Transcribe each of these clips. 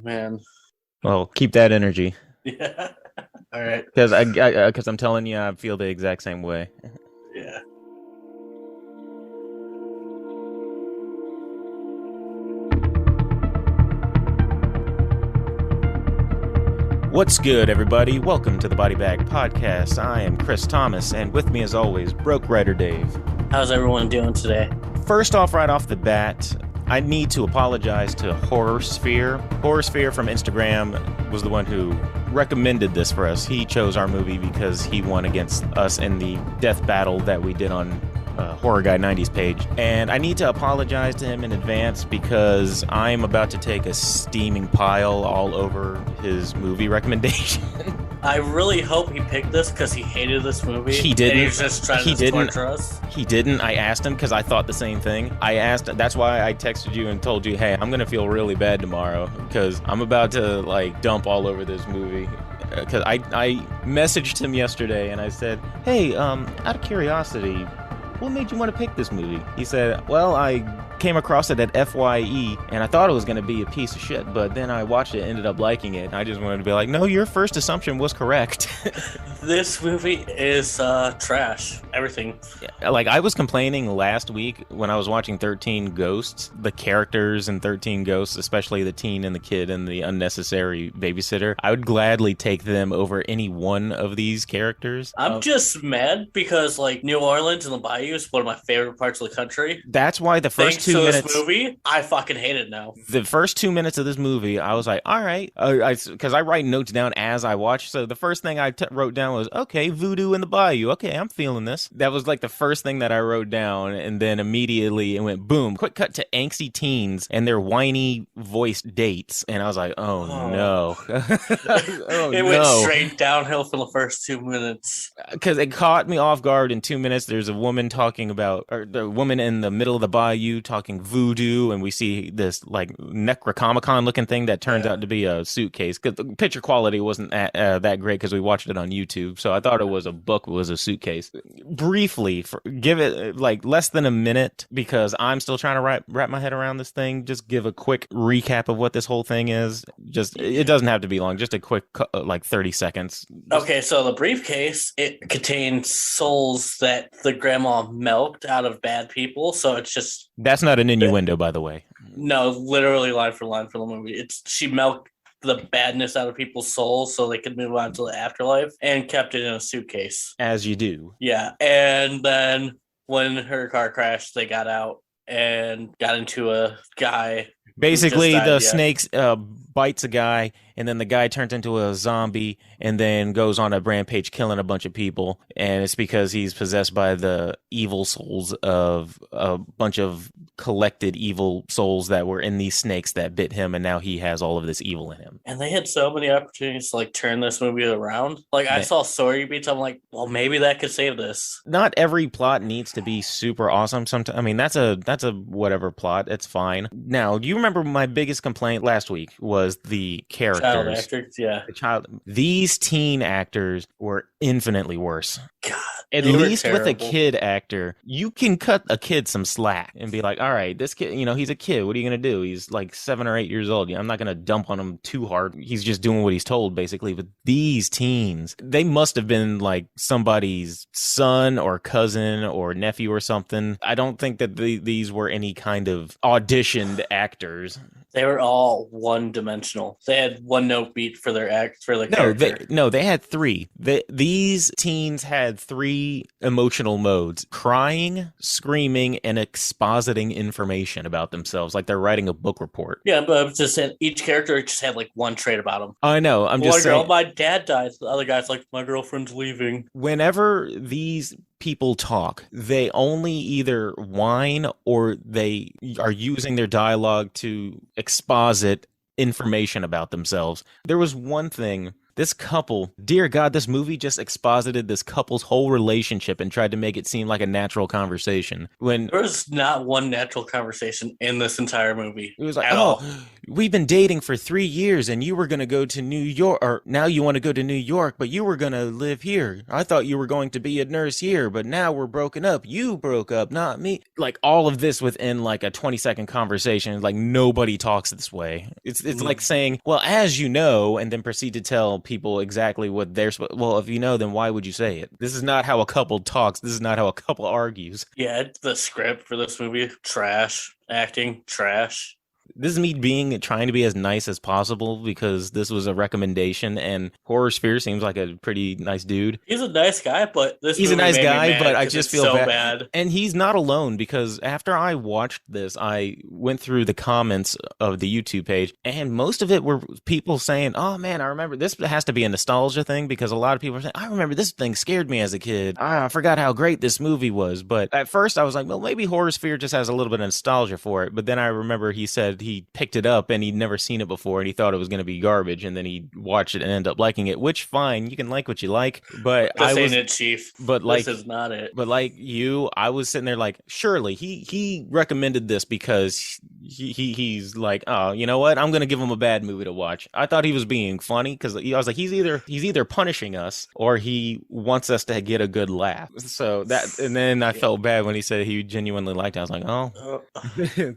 Man. Well, keep that energy, Yeah. All right. because I'm telling you, I feel the exact same way. Yeah. What's good, everybody? Welcome to the Body Bag Podcast. I am Chris Thomas, and with me, as always, Broke Writer Dave. How's everyone doing today? First off, right off the bat, I need to apologize to Horror Sphere. Horror Sphere from Instagram was the one who recommended this for us. He chose our movie because he won against us in the death battle that we did on Horror Guy 90s page. And I need to apologize to him in advance because I'm about to take a steaming pile all over his movie recommendation. I really hope he picked this because he hated this movie. He didn't. And he's just trying to torture us. He didn't. I asked him because I thought the same thing. That's why I texted you and told you, hey, I'm going to feel really bad tomorrow because I'm about to dump all over this movie. Because I messaged him yesterday and I said, hey, out of curiosity, what made you want to pick this movie? He said, well, I came across it at FYE and I thought it was going to be a piece of shit, but then I watched it, ended up liking it, and I just wanted to be like, no, your first assumption was correct. This movie is trash. Everything. I was complaining last week when I was watching 13 Ghosts, the characters in 13 Ghosts, especially the teen and the kid and the unnecessary babysitter. I would gladly take them over any one of these characters. I'm just mad because New Orleans and the Bayou is one of my favorite parts of the country. That's why the first Thanks 2 to minutes. this movie, I fucking hate it now. The first 2 minutes of this movie, I was like, all right, because I write notes down as I watch. So the first thing I wrote down was, okay, voodoo in the bayou. Okay, I'm feeling this. That was the first thing that I wrote down, and then immediately it went boom. Quick cut to angsty teens and their whiny voiced dates, and I was like, oh no, It went straight downhill for the first 2 minutes. Because it caught me off guard in 2 minutes. There's a woman talking about, or the woman in the middle of the bayou talking voodoo, and we see this Necronomicon looking thing that turns out to be a suitcase. Because the picture quality wasn't that great because we watched it on YouTube, so I thought it was a book, was a suitcase. Briefly, give it less than a minute because I'm still trying to wrap my head around this thing. Just give a quick recap of what this whole thing is. It doesn't have to be long. Just a quick 30 seconds. Okay, so the briefcase, it contains souls that the grandma milked out of bad people. So it's just... That's not an innuendo, by the way. No, literally line for line for the movie. She milked the badness out of people's souls so they could move on to the afterlife and kept it in a suitcase. As you do. Yeah, and then when her car crashed, they got out and got into a guy. Basically, the snakes bites a guy, and then the guy turns into a zombie and then goes on a rampage killing a bunch of people. And it's because he's possessed by the evil souls of a bunch of collected evil souls that were in these snakes that bit him, and now he has all of this evil in him. And they had so many opportunities to turn this movie around. I saw story beats, I'm like, well, maybe that could save this. Not every plot needs to be super awesome. Sometimes, I mean, that's a whatever plot. It's fine. Now, do you remember my biggest complaint last week was the characters? Child actors, yeah. These teen actors were infinitely worse. God. At least with a kid actor, you can cut a kid some slack and be like, all right, this kid, he's a kid. What are you going to do? He's 7 or 8 years old. I'm not going to dump on him too hard. He's just doing what he's told, basically. But these teens, they must have been somebody's son or cousin or nephew or something. I don't think that these were any kind of auditioned actors. They were all one-dimensional. They had one note beat for their act for the character. They had three. These teens had three emotional modes: crying, screaming, and expositing information about themselves, like they're writing a book report. Yeah, but just each character just had one trait about them. I know. I'm just saying. Girl, my dad died. The other guy's like, my girlfriend's leaving. Whenever these people talk, they only either whine or they are using their dialogue to exposit information about themselves. There was one thing. This couple, dear God, this movie just exposited this couple's whole relationship and tried to make it seem like a natural conversation. When there was not one natural conversation in this entire movie. It was like, all. we've been dating for 3 years and you were going to go to New York, or now you want to go to New York, but you were going to live here. I thought you were going to be a nurse here, but now we're broken up. You broke up, not me. Like all of this within like a 20-second conversation. Like nobody talks this way. It's like saying, well, as you know, and then proceed to tell people exactly what they're supposed. Well, if you know, then why would you say it? This is not how a couple talks. This is not how a couple argues. Yeah, the script for this movie, trash. Acting, trash. This is me trying to be as nice as possible because this was a recommendation, and Horror Sphere seems like a pretty nice dude. He's a nice guy, but he's a nice guy, but I just feel so bad. And he's not alone, because after I watched this, I went through the comments of the YouTube page, and most of it were people saying, "Oh man, I remember this." Has to be a nostalgia thing, because a lot of people are saying, "I remember this thing scared me as a kid. I forgot how great this movie was." But at first, I was like, "Well, maybe Horror Sphere just has a little bit of nostalgia for it." But then I remember he said he picked it up and he'd never seen it before and he thought it was going to be garbage, and then he watched it and ended up liking it, which fine, you can like what you like, but this ain't it, Chief. But like, this is not it. But like you, I was sitting there like, surely he recommended this because he's like, oh, you know what, I'm going to give him a bad movie to watch. I thought he was being funny, because I was like, he's either punishing us or he wants us to get a good laugh. So that, and then I felt bad when he said he genuinely liked it. I was like, oh,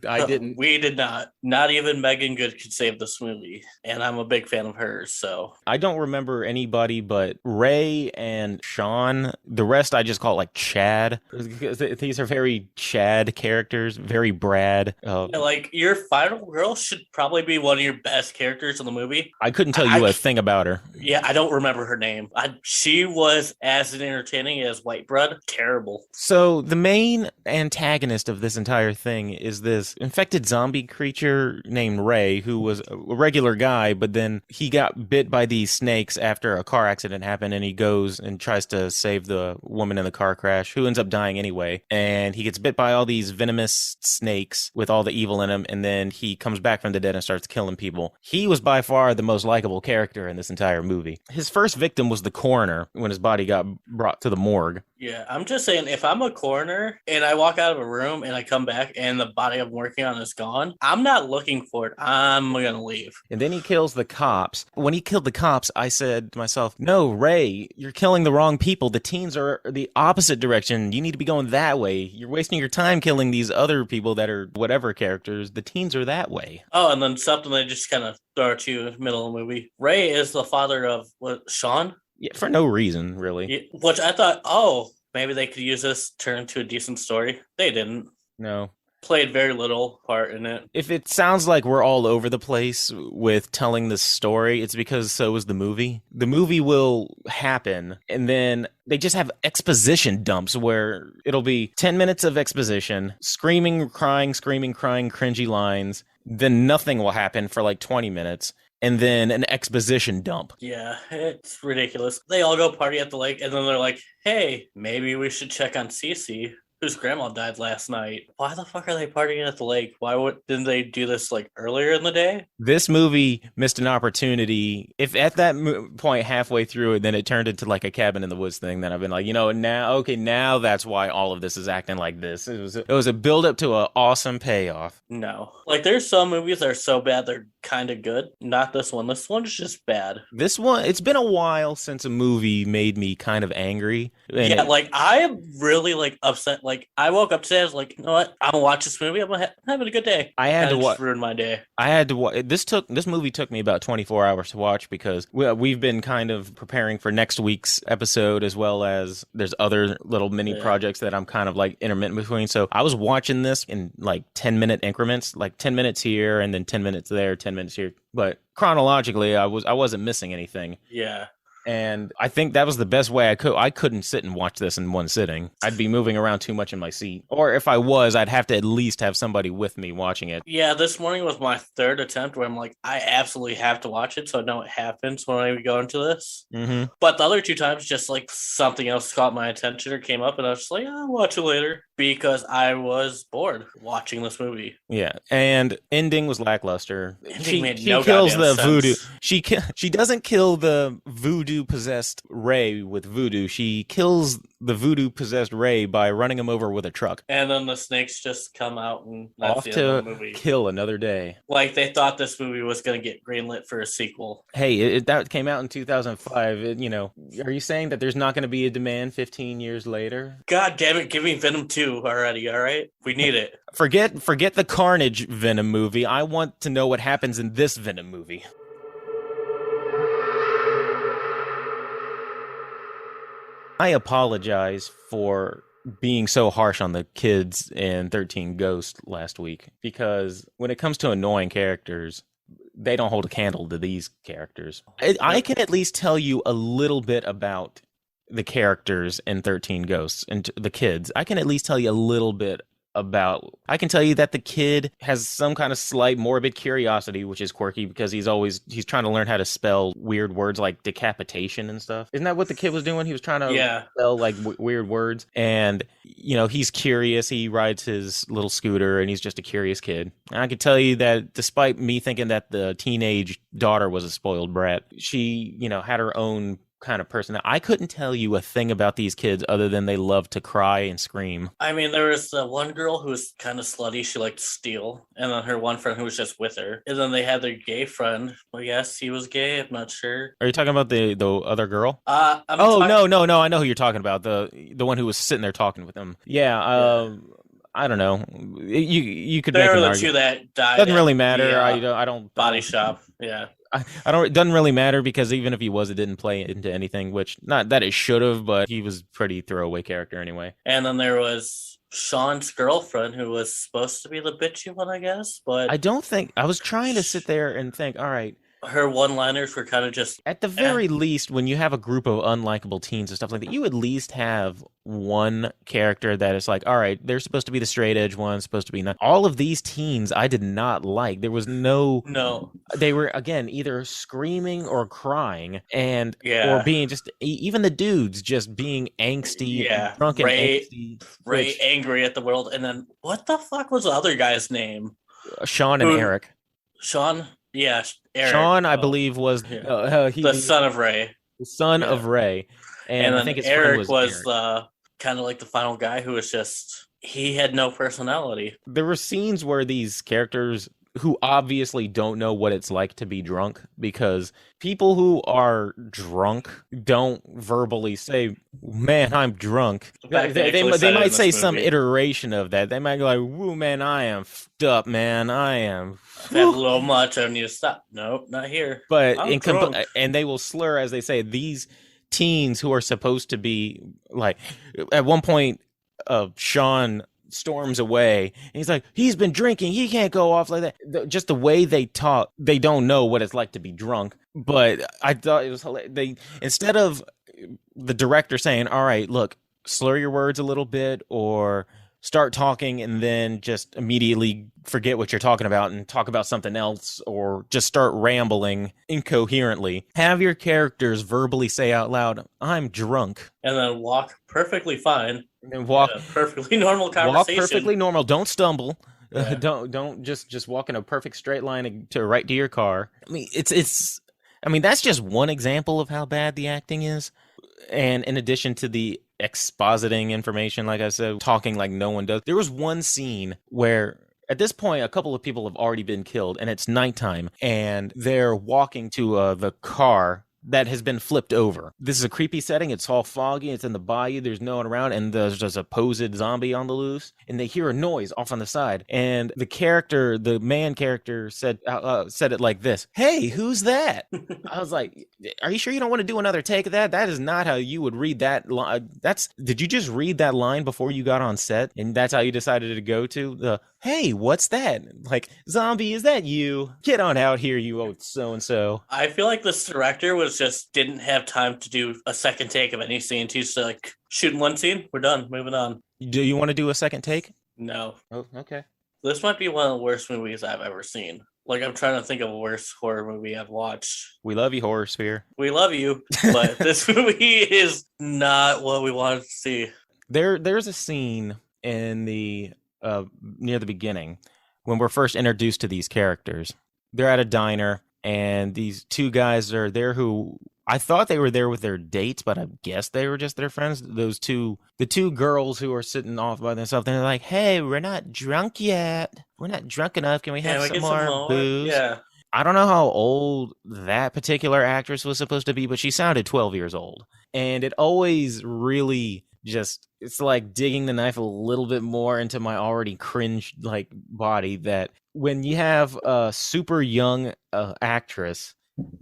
I didn't. We did not even Megan Good could save this movie, and I'm a big fan of hers. So I don't remember anybody but Ray and Sean. The rest I just call it like Chad. These are very Chad characters, very Brad. Like your final girl should probably be one of your best characters in the movie. I couldn't tell you a thing about her. Yeah, I don't remember her name. She was as entertaining as White Bread. Terrible. So the main antagonist of this entire thing is this infected zombie creature named Ray, who was a regular guy, but then he got bit by these snakes after a car accident happened, and he goes and tries to save the woman in the car crash, who ends up dying anyway. And he gets bit by all these venomous snakes with all the evil in him, and then he comes back from the dead and starts killing people. He was by far the most likable character in this entire movie. His first victim was the coroner when his body got brought to the morgue. Yeah, I'm just saying, if I'm a coroner and I walk out of a room and I come back and the body I'm working on is gone, I'm not looking for it. I'm going to leave. And then he kills the cops. When he killed the cops, I said to myself, no, Ray, you're killing the wrong people. The teens are the opposite direction. You need to be going that way. You're wasting your time killing these other people that are whatever characters. The teens are that way. Oh, and then something they just kind of throw at you in the middle of the movie. Ray is the father of, Sean? Yeah, for no reason, really. Yeah, which I thought, oh, maybe they could use this, turn into a decent story. They didn't. No. Played very little part in it. If it sounds like we're all over the place with telling this story, it's because so is the movie. The movie will happen, and then they just have exposition dumps where it'll be 10 minutes of exposition, screaming, crying, cringy lines. Then nothing will happen for like 20 minutes. And then an exposition dump. Yeah, it's ridiculous. They all go party at the lake, and then they're like, hey, maybe we should check on Cece, whose grandma died last night. Why the fuck are they partying at the lake? Didn't they do this like earlier in the day? This movie missed an opportunity. If at that point halfway through it, then it turned into like a cabin in the woods thing, then I've been like, now that's why all of this is acting like this. It was a build up to an awesome payoff. No. Like there's some movies that are so bad they're kind of good. Not this one. This one's just bad. This one, it's been a while since a movie made me kind of angry. Yeah, like I am really like upset. Like I woke up today, I was like, you know what? I'm gonna watch this movie. I'm having a good day. I had to watch. Ruin my day. I had to watch. This movie took me about 24 hours to watch because we've been kind of preparing for next week's episode, as well as there's other little mini projects that I'm kind of like intermittent between. So I was watching this in like 10-minute increments, like 10 minutes here and then 10 minutes there, 10 minutes here. But chronologically, I wasn't missing anything. Yeah. And I think that was the best way I could. I couldn't sit and watch this in one sitting. I'd be moving around too much in my seat. Or if I was, I'd have to at least have somebody with me watching it. Yeah, this morning was my third attempt where I'm like, I absolutely have to watch it so I know what happens when I go into this. Mm-hmm. But the other two times, just like something else caught my attention or came up and I was just like, I'll watch it later. Because I was bored watching this movie. Yeah, and ending was lackluster. She no kills the sense. voodoo. She doesn't kill the voodoo possessed Ray with voodoo. She kills the voodoo possessed Ray by running him over with a truck. And then the snakes just come out, and that's Off the end of to the movie. kill another day. Like they thought this movie was going to get greenlit for a sequel. Hey, that came out in 2005. Are you saying that there's not going to be a demand 15 years later? God damn it, give me Venom 2 already, all right? We need it. Forget the Carnage Venom movie. I want to know what happens in this Venom movie. I apologize for being so harsh on the kids in 13 Ghosts last week, because when it comes to annoying characters, they don't hold a candle to these characters. I can at least tell you a little bit about the characters in 13 Ghosts and the kids. I can at least tell you a little bit about. I can tell you that the kid has some kind of slight morbid curiosity, which is quirky because he's trying to learn how to spell weird words like decapitation and stuff. Isn't that what the kid was doing? He was trying to spell like weird words, and he's curious. He rides his little scooter, and he's just a curious kid. And I can tell you that despite me thinking that the teenage daughter was a spoiled brat, she had her own kind of person. I couldn't tell you a thing about these kids other than they love to cry and scream. I mean, there was one girl who was kind of slutty. She liked to steal. And then her one friend who was just with her. And then they had their gay friend. Well, yes, he was gay. I'm not sure. Are you talking about the other girl? No. I know who you're talking about. The one who was sitting there talking with him. Yeah. I don't know. You could make an argument. There were the two that died. Doesn't really matter. I don't. Body shop. Yeah. I don't. It doesn't really matter because even if he was, it didn't play into anything. Which not that it should have, but he was pretty throwaway character anyway. And then there was Sean's girlfriend, who was supposed to be the bitchy one, I guess. But I don't think I was trying to sit there and think. All right. Her one-liners were kind of just... At the very least, when you have a group of unlikable teens and stuff like that, you at least have one character that is like, all right, they're supposed to be the straight edge one, supposed to be not. All of these teens I did not like. There was no... They were, again, either screaming or crying or being just... Even the dudes just being angsty, drunk and angsty. Ray angry at the world. And then, what the fuck was the other guy's name? Sean and Eric. Sean? Yeah, Eric. Sean, I believe, was the son of Ray. The son of Ray. And I think his Eric was kind of like the final guy who was just... He had no personality. There were scenes where these characters who obviously don't know what it's like to be drunk, because people who are drunk don't verbally say, man, I'm drunk. They might say some iteration of that. They might go like, woo, man, I am f***ed up, man. I am... I've had a little much. I need to stop. Nope, not here. But and they will slur as they say. These teens who are supposed to be like, at one point, Sean storms away and he's like, he's been drinking, he can't go off like that. Just the way they talk, they don't know what it's like to be drunk. But I thought it was hilarious. Instead of the director saying, all right, look, slur your words a little bit or start talking and then just immediately forget what you're talking about and talk about something else, or just start rambling incoherently, have your characters verbally say out loud, I'm drunk, and then walk perfectly fine, and then walk perfectly normal conversation. Walk perfectly normal, don't stumble. Don't just walk in a perfect straight line to right to your car. I mean, that's just one example of how bad the acting is. And in addition to the expositing information, like I said, talking like no one does, there was one scene where at this point a couple of people have already been killed and it's nighttime and they're walking to the car that has been flipped over. This is a creepy setting. It's all foggy. It's in the bayou. There's no one around, and there's just a posed zombie on the loose. And they hear a noise off on the side. And the main character said it like this: "Hey, who's that?" I was like, "Are you sure you don't want to do another take of that? That is not how you would read that line. Did you just read that line before you got on set, and that's how you decided to go to the hey, what's that? Like, zombie, is that you? Get on out here, you old so-and-so." I feel like this director didn't have time to do a second take of any scene. He's like, shooting one scene, we're done, moving on. Do you want to do a second take? No. Oh, okay. This might be one of the worst movies I've ever seen. Like, I'm trying to think of a worst horror movie I've watched. We love you, Horror Sphere. We love you, but this movie is not what we wanted to see. There's a scene in the near the beginning when we're first introduced to these characters. They're at a diner, and these two guys are there who I thought they were there with their dates, but I guess they were just their friends. The two girls who are sitting off by themselves, they're like, "Hey, we're not drunk yet. We're not drunk enough. Can we have Can we some get some more more? booze?" Yeah. I don't know how old that particular actress was supposed to be, but she sounded 12 years old. And it always really just, it's like digging the knife a little bit more into my already cringe like body, that when you have a super young actress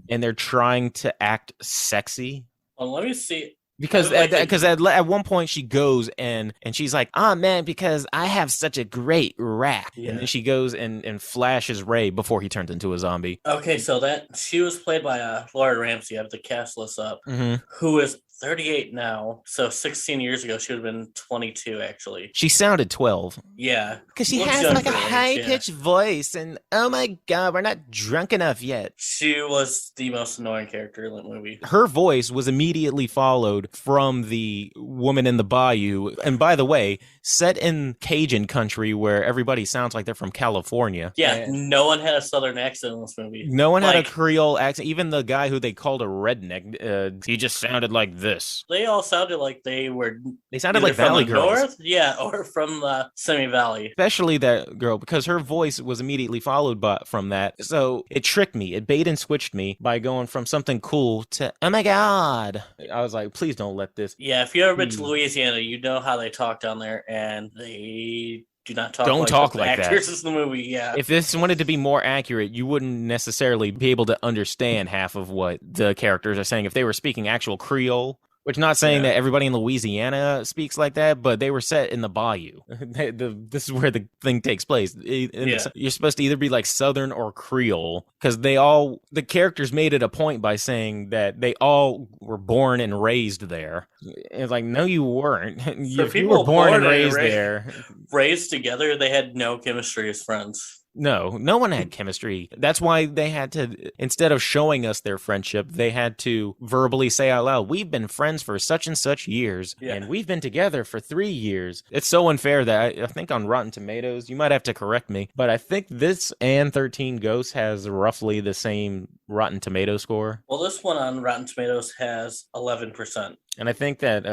and they're trying to act sexy, Well, let me see. I because like that. at one point she goes and she's like, "Ah, man, because I have such a great rap," and then Yeah. she goes and flashes Ray before he turns into a zombie. Okay, so that she was played by Laura Ramsey. I have the cast list up. Hmm. Who is 38 now? So 16 years ago, she would have been 22. Actually, She sounded 12 yeah, because she looks has young like for a her age. high Yeah, pitched voice, and oh my god, we're not drunk enough yet. she was the most annoying character in the movie. Her voice was immediately followed from the woman in the bayou. And by the way, set in Cajun country where everybody sounds like they're from California. Yeah, And no one had a southern accent in this movie. no one had a Like Creole accent. Even the guy who they called a redneck, he just sounded like this. they all sounded like they were They sounded either like from Valley the Girls. north, yeah, or from the Semi Valley. Especially that girl, because her voice was immediately followed from that. So it tricked me. It bait and switched me by going from something cool to, oh my God. I was like, please don't let this. Yeah, if you ever been to Hmm. Louisiana, you know how they talk down there, and they do not talk Don't like talk the like that. actors in the movie. Yeah, If this wanted to be more accurate, you wouldn't necessarily be able to understand half of what the characters are saying if they were speaking actual Creole. Which, not saying Yeah. that everybody in Louisiana speaks like that, but they were set in the bayou. This is where the thing takes place. Yeah. You're supposed to either be like Southern or Creole, because the characters made it a point by saying that they all were born and raised there. It's like, no, you weren't. For If you people were born and born and raised there, raised together, they had no chemistry as friends. no one had chemistry. That's why they had to, instead of showing us their friendship, they had to verbally say out loud, "We've been friends for such and such years, Yeah. and we've been together for 3 years." It's so unfair that I think on Rotten Tomatoes, you might have to correct me, but I think this and 13 Ghosts has roughly the same Rotten Tomato score. Well, this one on Rotten Tomatoes has 11%. And I think that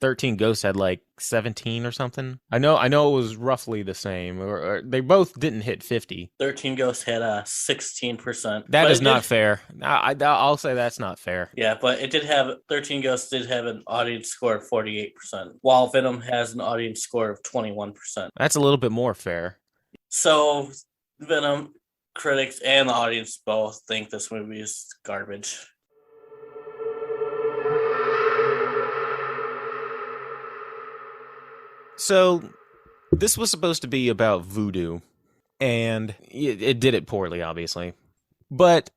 13 Ghosts had like 17 or something. I know it was roughly the same, or they both didn't hit 50. 13 Ghosts had 16%. That But is it not did- fair. I'll say that's not fair. Yeah, but it did have 13 Ghosts did have an audience score of 48%, while Venom has an audience score of 21%. That's a little bit more fair. So Venom critics and the audience both think this movie is garbage. So this was supposed to be about voodoo, and it did it poorly, obviously. But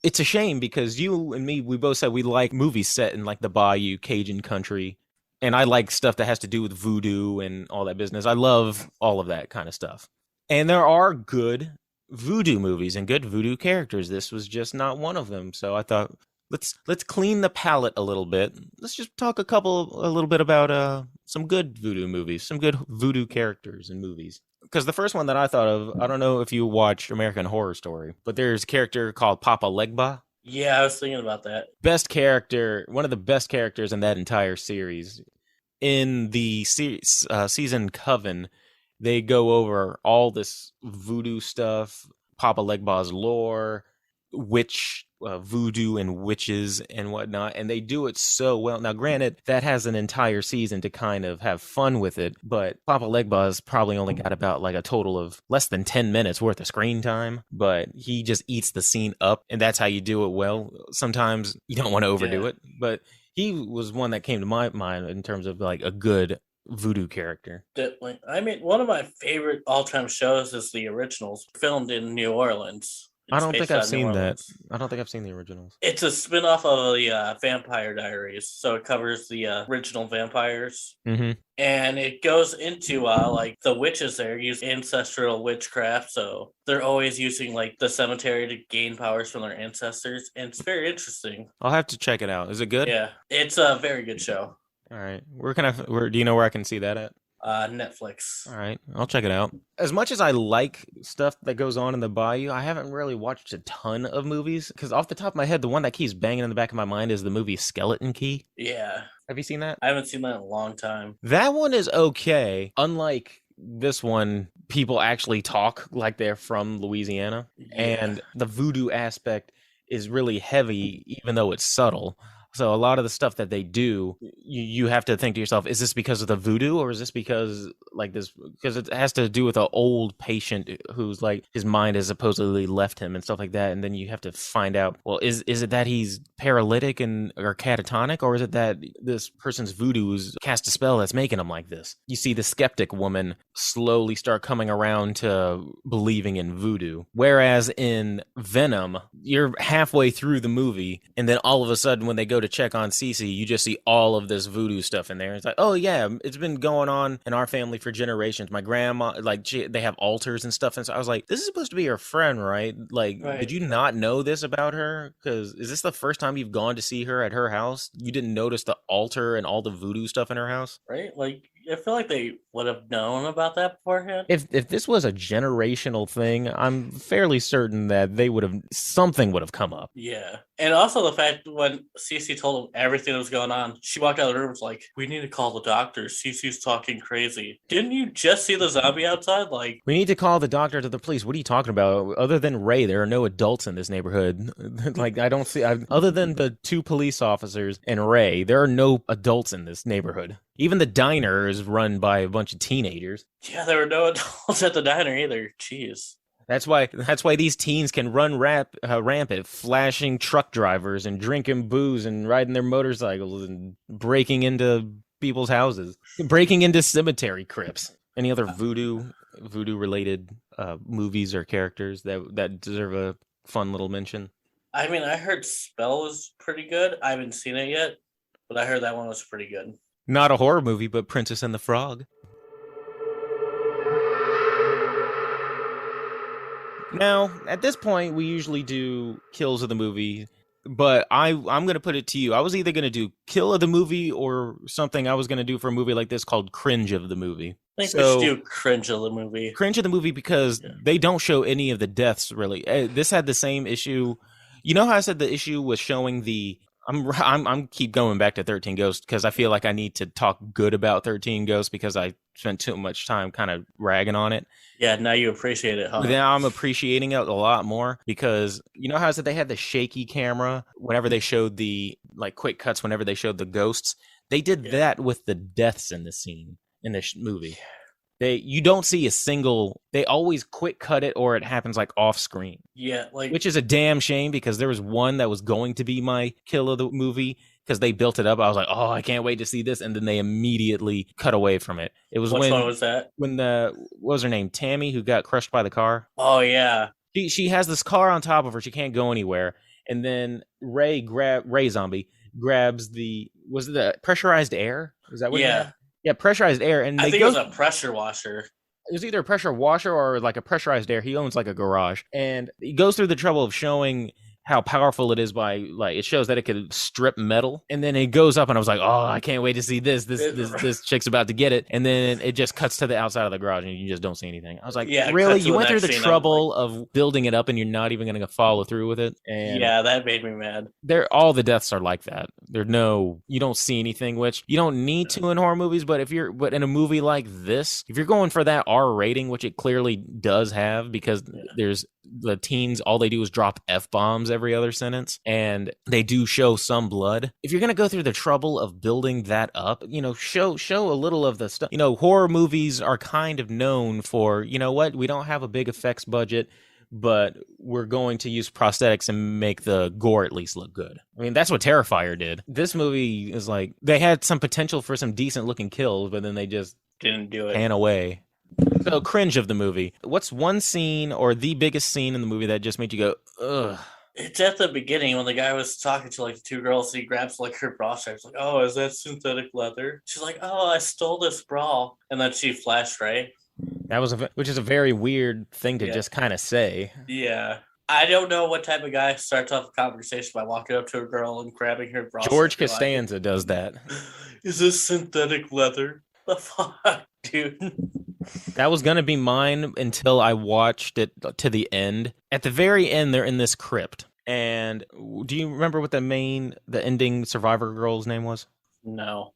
it's a shame because you and me, we both said we like movies set in like the bayou, Cajun country, and I like stuff that has to do with voodoo and all that business. I love all of that kind of stuff. And there are good voodoo movies and good voodoo characters. This was just not one of them. So I thought, let's clean the palette a little bit. Let's just talk a little bit about some good voodoo movies, some good voodoo characters and movies. Because the first one that I thought of, I don't know if you watch American Horror Story, but there's a character called Papa Legba. Yeah, I was thinking about that. Best character, one of the best characters in that entire series. In the season Coven, they go over all this voodoo stuff, Papa Legba's lore, witch voodoo and witches and whatnot, and they do it so well. Now, granted, that has an entire season to kind of have fun with it, but Papa Legba's probably only got about like a total of less than 10 minutes worth of screen time, but he just eats the scene up, and that's how you do it well. Sometimes you don't want to overdo it, but he was one that came to my mind in terms of like a good voodoo character. Definitely. I mean, one of my favorite all-time shows is The Originals, filmed in New Orleans. I don't think based I've out of New seen that. Orleans. I don't think I've seen the originals. It's a spin-off of the Vampire Diaries, so it covers the original vampires. Mm-hmm. And it goes into like the witches there use ancestral witchcraft, so they're always using like the cemetery to gain powers from their ancestors, and it's very interesting. I'll have to check it out. Is it good? Yeah, it's a very good show. All right. Where do you know where I can see that at? Netflix. All right, I'll check it out. As much as I like stuff that goes on in the bayou, I haven't really watched a ton of movies because off the top of my head, the one that keeps banging in the back of my mind is the movie Skeleton Key. Yeah, Have you seen that? I haven't seen that in a long time. That one is okay. Unlike this one, people actually talk like they're from Louisiana, Yeah, and the voodoo aspect is really heavy, even though it's subtle. So a lot of the stuff that they do, you have to think to yourself, is this because of the voodoo or is this because like this because it has to do with an old patient who's like his mind has supposedly left him and stuff like that. And then you have to find out, well, is it that he's paralytic and or catatonic, or is it that this person's voodoo's cast a spell that's making him like this? You see the skeptic woman slowly start coming around to believing in voodoo. Whereas in Venom, you're halfway through the movie, and then all of a sudden when they go to check on Cece, you just see all of this voodoo stuff in there. It's like, oh yeah, it's been going on in our family for generations. My grandma, like, they have altars and stuff. And so I was like, this is supposed to be your friend, right? Like, did right, you not know this about her? Because is this the first time you've gone to see her at her house? You didn't notice the altar and all the voodoo stuff in her house? right. Like I feel like they would have known about that beforehand. If this was a generational thing, I'm fairly certain that they would have something would have come up. Yeah, and also the fact when Cece told him everything that was going on, she walked out of the room. Was like, "We need to call the doctor. Cece's talking crazy. Didn't you just see the zombie outside? Like, We need to call the doctor to the police. What are you talking about? Other than Ray, there are no adults in this neighborhood. Like, I don't see, other than the two police officers and Ray, there are no adults in this neighborhood. Even the diner is run by a bunch of teenagers. yeah, there were no adults at the diner either. Jeez. That's why these teens can run rampant, flashing truck drivers and drinking booze and riding their motorcycles and breaking into people's houses, breaking into cemetery crypts. Any other voodoo related movies or characters that deserve a fun little mention? I mean, I heard Spell was pretty good. I haven't seen it yet, but I heard that one was pretty good. Not a horror movie, but Princess and the Frog. Now, at this point, we usually do kills of the movie, but I'm gonna put it to you. I was either gonna do kill of the movie or something I was gonna do for a movie like this called cringe of the movie. I think we should So do cringe of the movie. cringe of the movie because Yeah. they don't show any of the deaths really. This had the same issue. You know how I said the issue was showing the. I'm keep going back to 13 Ghosts because I feel like I need to talk good about 13 Ghosts because I spent too much time kind of ragging on it. Yeah, now you appreciate it, huh? But now I'm appreciating it a lot more because you know how I said they had the shaky camera whenever they showed the like quick cuts whenever they showed the ghosts. They did Yeah. that with the deaths in the scene in this movie. You don't see a single. They always quick cut it or it happens like off screen, Yeah, like which is a damn shame because there was one that was going to be my kill of the movie because they built it up. I was like, oh, I can't wait to see this, and then they immediately cut away from it. It was which one was that? when the what was her name, Tammy, who got crushed by the car. Oh yeah, She has this car on top of her. She can't go anywhere, and then Ray Zombie grabs was it the pressurized air? Is that what? yeah. Yeah, pressurized air, and I they think go it was a pressure washer. it was either a pressure washer or like a pressurized air. He owns like a garage, and he goes through the trouble of showing how powerful it is by like it shows that it could strip metal, and then it goes up, and I was like, oh, I can't wait to see this. This chick's about to get it, and then it just cuts to the outside of the garage, and you just don't see anything. I was like, Yeah, really? cut to You the went through next the scene, trouble of building it up, and you're not even going to follow through with it? And Yeah, that made me mad. all the deaths are like that. You don't see anything, which you don't need to in horror movies, but but in a movie like this, if you're going for that R rating, which it clearly does have because there's the teens, all they do is drop F-bombs every other sentence, and they do show some blood. If you're going to go through the trouble of building that up, show a little of the stuff. Horror movies are kind of known for, we don't have a big effects budget, but we're going to use prosthetics and make the gore at least look good. I mean, that's what Terrifier did. This movie is like, they had some potential for some decent looking kills, but then they just Didn't do it. pan away. So, cringe of the movie. What's one scene or the biggest scene in the movie that just made you go, ugh? It's at the beginning when the guy was talking to like the two girls. He grabs like her bra strap. He's like, "Oh, is that synthetic leather?" She's like, "Oh, I stole this bra," and then she flashed right. Which is a very weird thing to just kind of say. Yeah. I don't know what type of guy starts off a conversation by walking up to a girl and grabbing her bra. George Costanza does that. Is this synthetic leather? The fuck? dude. That was gonna be mine until I watched it to the end. At the very end, they're in this crypt. And do you remember what the ending survivor girl's name was? No.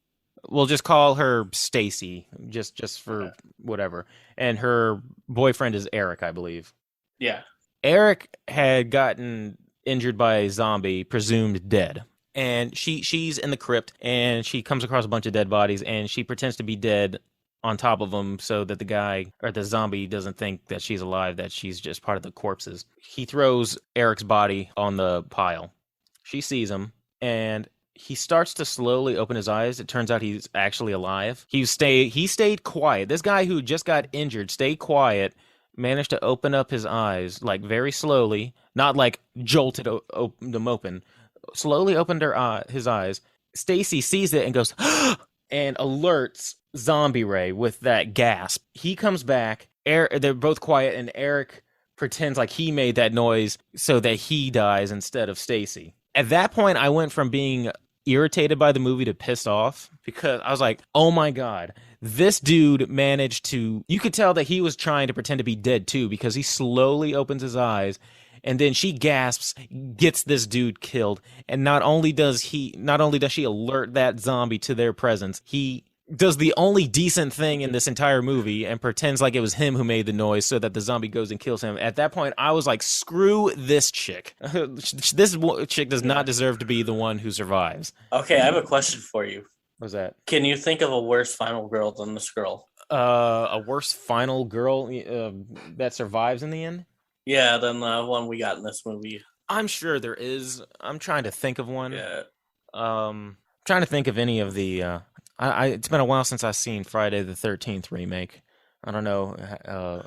We'll just call her Stacy, just Okay. for whatever. And her boyfriend is Eric, I believe. Yeah. Eric had gotten injured by a zombie, presumed dead. And she's in the crypt and she comes across a bunch of dead bodies and she pretends to be dead on top of them so that the guy or the zombie doesn't think that she's alive, that she's just part of the corpses. He throws Eric's body on the pile. She sees him and he starts to slowly open his eyes. It turns out he's actually alive. He stayed quiet. This guy who just got injured stayed quiet, managed to open up his eyes like very slowly, not like jolted them open. Slowly opened his eyes. Stacy sees it and goes and alerts Zombie Ray with that gasp. He comes back. They're both quiet, and Eric pretends like he made that noise so that he dies instead of Stacy. At that point, I went from being irritated by the movie to pissed off because I was like, oh my God, this dude managed to. You could tell that he was trying to pretend to be dead too because he slowly opens his eyes and then she gasps, gets this dude killed. And not only does she alert that zombie to their presence, he does the only decent thing in this entire movie and pretends like it was him who made the noise so that the zombie goes and kills him. At that point, I was like, screw this chick. This chick does not deserve to be the one who survives. Okay, I have a question for you. What's that? Can you think of a worse final girl than this girl? A worse final girl that survives in the end? Yeah, than the one we got in this movie. I'm sure there is. I'm trying to think of one. Yeah. Trying to think of any of the. It's been a while since I've seen Friday the 13th remake. I don't know,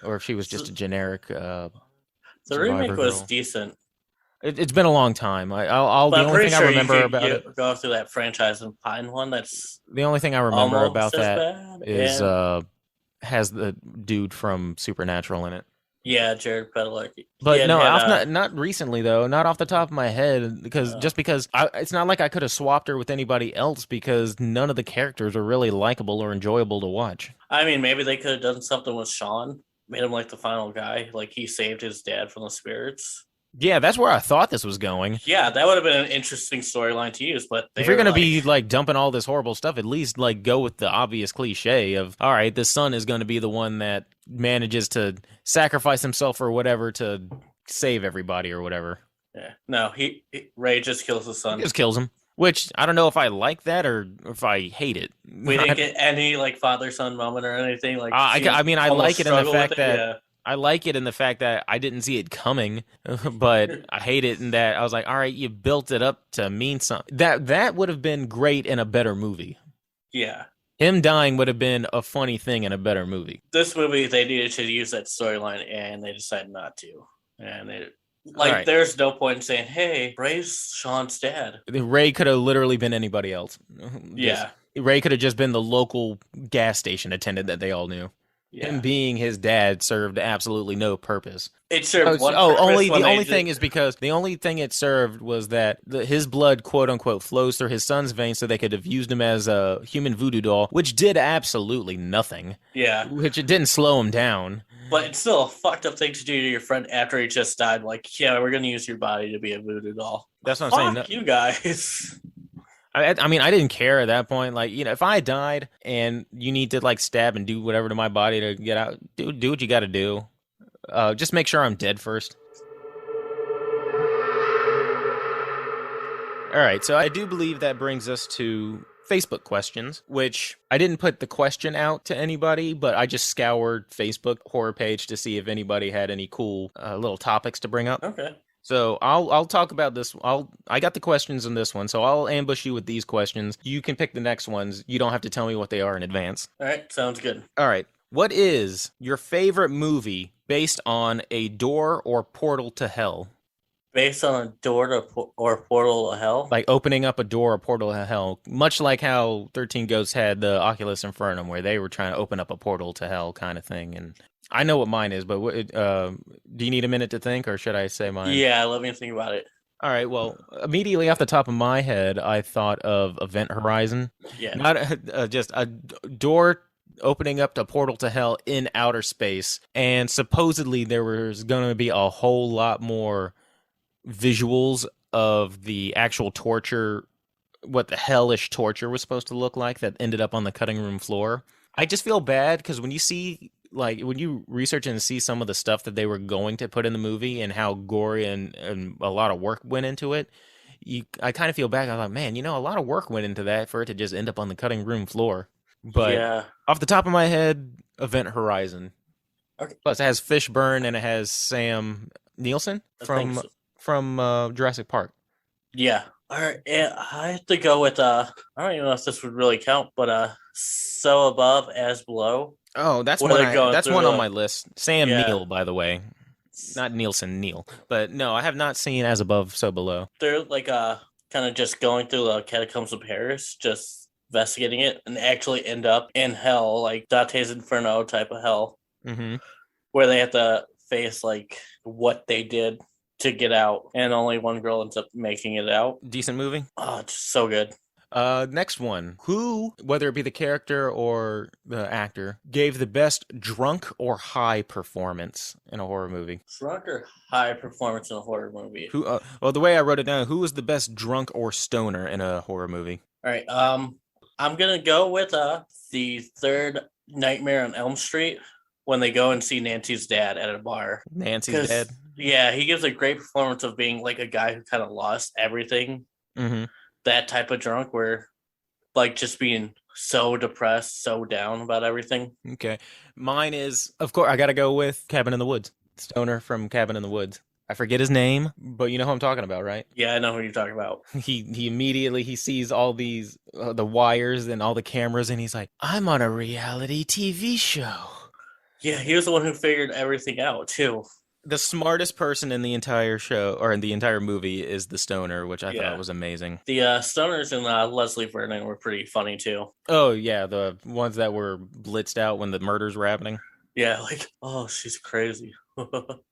or if she was just a generic. The Survivor remake was girl. decent. It's been a long time. But The I'm only pretty thing sure I remember about it. go through that franchise and find one that's The only thing I remember almost about as that bad. is And has the dude from Supernatural in it. yeah, Jared Padalecki. He But had no, had not recently though. Not off the top of my head, because it's not like I could have swapped her with anybody else because none of the characters are really likable or enjoyable to watch. I mean, maybe they could have done something with Sean, made him like the final guy, like he saved his dad from the spirits. Yeah, that's where I thought this was going. Yeah, that would have been an interesting storyline to use. But If you're gonna be like dumping all this horrible stuff, at least like go with the obvious cliche of, all right, the son is gonna be the one that manages to sacrifice himself or whatever to save everybody or whatever. yeah, no, Ray just kills his He son. just kills him. Which I don't know if I like that or if I hate it. We didn't get any like father son moment or anything. Like I mean, I like it in the fact that yeah. I like it in the fact that I didn't see it coming, but I hate it in that I was like, all right, you built it up to mean something. That would have been great in a better movie. Yeah. Him dying would have been a funny thing in a better movie. This movie, they needed to use that storyline, and they decided not to. And Right. there's no point in saying, "Hey, Ray's Sean's dad." Ray could have literally been anybody else. Yeah. Ray could have just been the local gas station attendant that they all knew. Yeah. Him being his dad served absolutely no purpose. It served one only purpose the when only they thing did- is because the only thing it served was that his blood, quote unquote, flows through his son's veins, so they could have used him as a human voodoo doll, which did absolutely nothing. Yeah. Which it didn't slow him down. But it's still a fucked up thing to do to your friend after he just died. Like, yeah, we're gonna use your body to be a voodoo doll. That's what I'm Fuck saying. you guys. I mean, I didn't care at that point. Like, if I died and you need to like stab and do whatever to my body to get out, do what you got to do. Just make sure I'm dead first. All right, so I do believe that brings us to Facebook questions, which I didn't put the question out to anybody, but I just scoured Facebook horror page to see if anybody had any cool little topics to bring up. Okay. So I'll talk about this. I got the questions in this one, so I'll ambush you with these questions. You can pick the next ones. You don't have to tell me what they are in advance. All right. Sounds good. All right. What is your favorite movie based on a door or portal to hell? Based on a door to or portal to hell. Like opening up a door or portal to hell, much like how 13 Ghosts had the Oculus Infernum, where they were trying to open up a portal to hell kind of thing. And I know what mine is, but do you need a minute to think, or should I say mine? Yeah, let me think about it. All right. Well, immediately off the top of my head, I thought of Event Horizon. Yeah. Not just a door opening up the portal to hell in outer space. And supposedly there was going to be a whole lot more visuals of the actual torture, what the hellish torture was supposed to look like that ended up on the cutting room floor. I just feel bad because when you see, like, when you research and see some of the stuff that they were going to put in the movie and how gory and a lot of work went into it, I kind of feel bad. I'm like, man, a lot of work went into that for it to just end up on the cutting room floor. But Yeah. off the top of my head, Event Horizon. Okay. Plus, it has Fishburne and it has Sam Nielsen from Jurassic Park. Yeah. All right. Yeah, I have to go with I don't even know if this would really count, but So Above as Below. Oh, that's Where one. they're going That's through one on the- my list. Sam Yeah. Neill, by the way, not Nielsen, Neil. But no, I have not seen As Above, So Below. They're like kind of just going through the catacombs of Paris, just investigating it, and actually end up in hell, like Dante's Inferno type of hell, Mm-hmm. where they have to face like what they did to get out, and only one girl ends up making it out. Decent movie. Oh, it's so good. Next one. Who, whether it be the character or the actor, gave the best drunk or high performance in a horror movie? Drunk or high performance in a horror movie? Who? Well, the way I wrote it down, who was the best drunk or stoner in a horror movie? All right. I'm gonna go with the third Nightmare on Elm Street when they go and see Nancy's dad at a bar. Nancy's dad. Yeah, he gives a great performance of being like a guy who kind of lost everything. Mm-hmm. That type of drunk where like just being so depressed, so down about everything. Okay. Mine is, of course, I got to go with Cabin in the Woods. Stoner from Cabin in the Woods. I forget his name, but you know who I'm talking about, right? Yeah, I know who you're talking about. He immediately, he sees all these, the wires and all the cameras, and he's like, I'm on a reality TV show. Yeah, he was the one who figured everything out too. The smartest person in the entire show, or in the entire movie, is the stoner, which I thought was amazing. The stoners and Leslie Vernon were pretty funny too. Oh, yeah, the ones that were blitzed out when the murders were happening. Yeah, like, oh, she's crazy.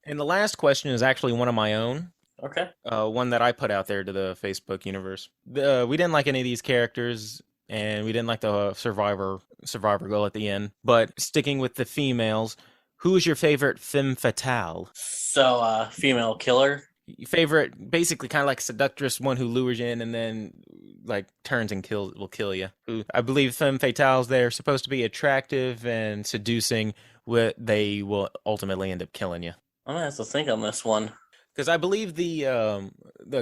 And the last question is actually one of my own. Okay. One that I put out there to the Facebook universe. We didn't like any of these characters, and we didn't like the survivor girl at the end. But sticking with the females, who is your favorite femme fatale? So, female killer. Favorite, basically kind of like seductress, one who lures you in and then like turns and will kill you. Who I believe femme fatales, they're supposed to be attractive and seducing. They will ultimately end up killing you. I'm gonna have to think on this one. Because I believe the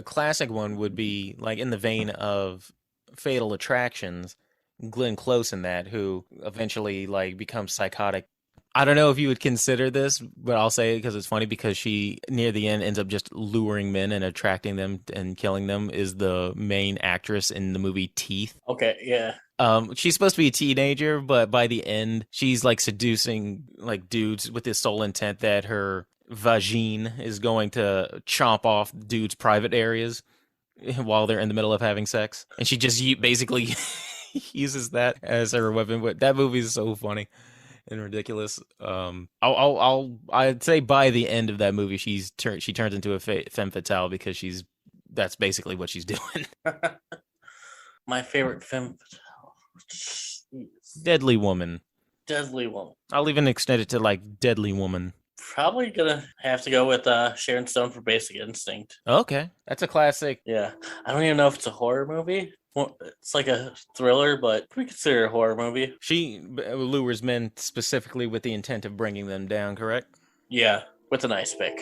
classic one would be like in the vein of Fatal Attractions, Glenn Close in that, who eventually like becomes psychotic. I don't know if you would consider this, but I'll say it because it's funny, because she near the end ends up just luring men and attracting them and killing them, is the main actress in the movie Teeth. Okay, yeah. She's supposed to be a teenager, but by the end she's like seducing like dudes with this sole intent that her vagine is going to chomp off dudes' private areas while they're in the middle of having sex, and she just basically uses that as her weapon. But that movie is so funny and ridiculous. I'd say by the end of that movie, she turns into a femme fatale, because that's basically what she's doing. My favorite femme fatale. Deadly Woman. Deadly Woman. I'll even extend it to like Deadly Woman. Probably gonna have to go with Sharon Stone for Basic Instinct. Okay, that's a classic. Yeah, I don't even know if it's a horror movie. Well, it's like a thriller, but we consider it a horror movie. She lures men specifically with the intent of bringing them down, correct? Yeah, with an ice pick.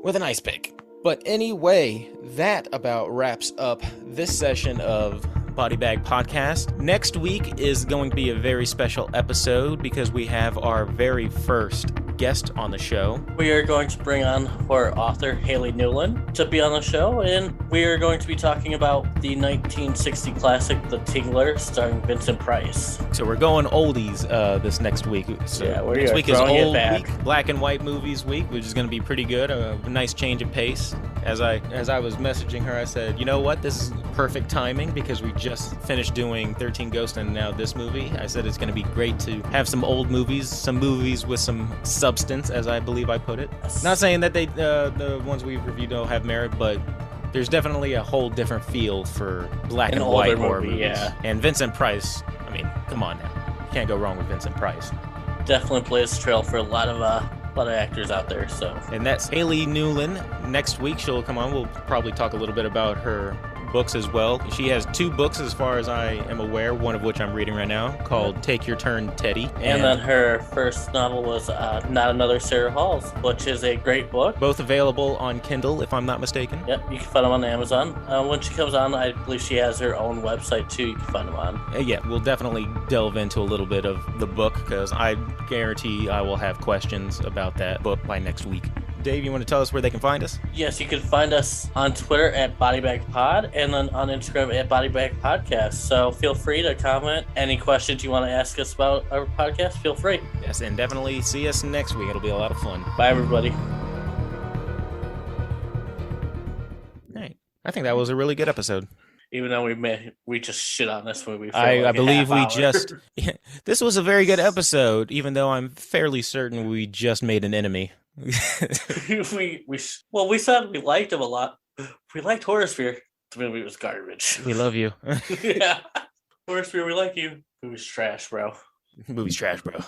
With an ice pick. But anyway, that about wraps up this session of Body Bag Podcast. Next week is going to be a very special episode because we have our very first guest on the show. We are going to bring on horror author Haley Newland to be on the show, and we are going to be talking about the 1960 classic The Tingler, starring Vincent Price. So we're going oldies this next week. So Yeah, we next are week is throwing it old back. week, black and white movies week, which is going to be pretty good. A nice change of pace. As I was messaging her, I said, you know what? This is perfect timing because we just finished doing 13 Ghosts and now this movie. I said it's going to be great to have some old movies, some movies with some substance, as I believe I put it. Not saying that the ones we've reviewed don't have merit, but there's definitely a whole different feel for black An and white older horror movie, movies. yeah. And Vincent Price, I mean, come on now. can't go wrong with Vincent Price. Definitely plays trail for a lot of actors out there. So, and that's Haley Newland. Next week she'll come on. We'll probably talk a little bit about her books as well. She has 2 books as far as I am aware, one of which I'm reading right now called Take Your Turn, Teddy. And then her first novel was Not Another Sarah Halls, which is a great book. Both available on Kindle, if I'm not mistaken. Yep, you can find them on Amazon. When she comes on, I believe she has her own website too. You can find them on. Yeah, we'll definitely delve into a little bit of the book because I guarantee I will have questions about that book by next week. Dave, you want to tell us where they can find us? Yes, you can find us on Twitter at BodyBagPod and then on Instagram at BodyBagPodcast. So feel free to comment. Any questions you want to ask us about our podcast, feel free. Yes, and definitely see us next week. It'll be a lot of fun. Bye, everybody. All right. I think that was a really good episode. Even though we just shit on this movie for I believe we hour. just... This was a very good episode, even though I'm fairly certain we just made an enemy. we said we liked him a lot. We liked Horosphere. The movie was garbage. We love you. Yeah. Horosphere, we like you. Movie's trash, bro. Movie's trash, bro.